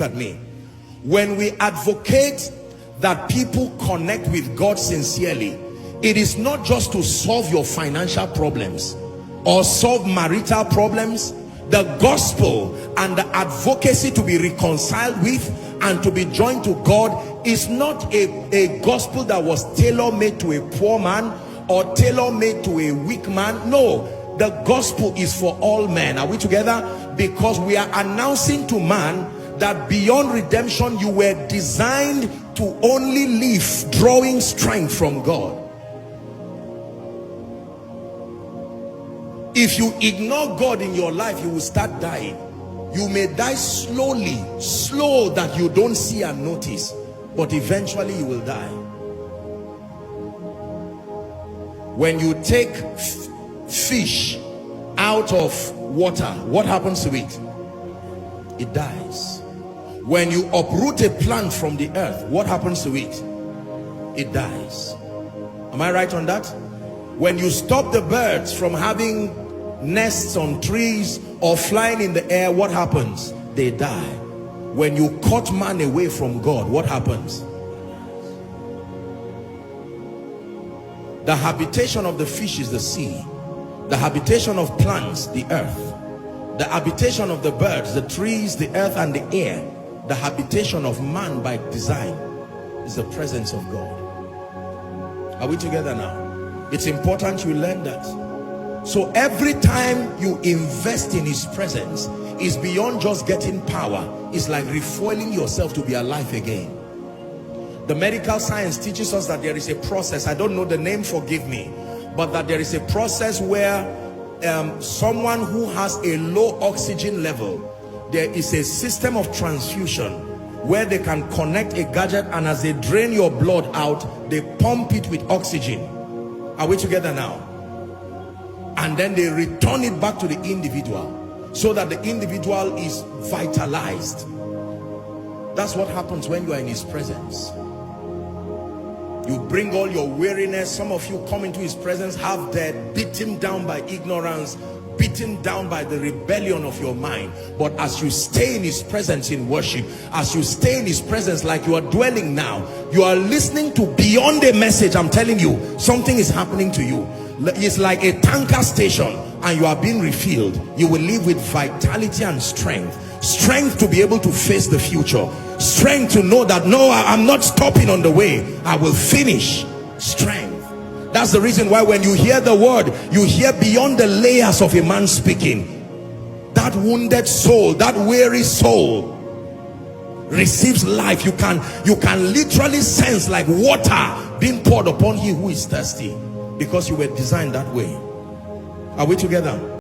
at me. When we advocate that people connect with God sincerely, it is not just to solve your financial problems or solve marital problems. The gospel and the advocacy to be reconciled with and to be joined to God is not a gospel that was tailor-made to a poor man or tailor-made to a weak man. No, the gospel is for all men. Are we together? Because we are announcing to man that beyond redemption you were designed to only live drawing strength from God. If you ignore God in your life, you will start dying. You may die slowly, slow that you don't see and notice, but eventually you will die. When you take fish out of water, what happens to it? It dies. When you uproot a plant from the earth, what happens to it? It dies. Am I right on that? When you stop the birds from having nests on trees or flying in the air, what happens? They die. When you cut man away from God, what happens? The habitation of the fish is the sea. The habitation of plants, the earth. The habitation of the birds, the trees, the earth and the air. The habitation of man by design is the presence of God. Are we together now? It's important you learn that. So every time you invest in his presence is beyond just getting power. It's like refueling yourself to be alive again. The medical science teaches us that there is a process, I don't know the name, forgive me, but that there is a process where someone who has a low oxygen level, there is a system of transfusion where they can connect a gadget, and as they drain your blood out, they pump it with oxygen. Are we together now? And then they return it back to the individual so that the individual is vitalized. That's what happens when you are in his presence. You bring all your weariness. Some of you come into his presence half dead, beaten down by ignorance, beaten down by the rebellion of your mind. But as you stay in his presence in worship, as you stay in his presence like you are dwelling now, you are listening to beyond a message. I'm telling you, something is happening to you. It's like a tanker station and you are being refilled. You will live with vitality and strength. Strength to be able to face the future. Strength to know that no, I'm not stopping on the way. I will finish. Strength. That's the reason why when you hear the word, you hear beyond the layers of a man speaking. That wounded soul, that weary soul receives life. You can literally sense like water being poured upon he who is thirsty, because you were designed that way. Are we together?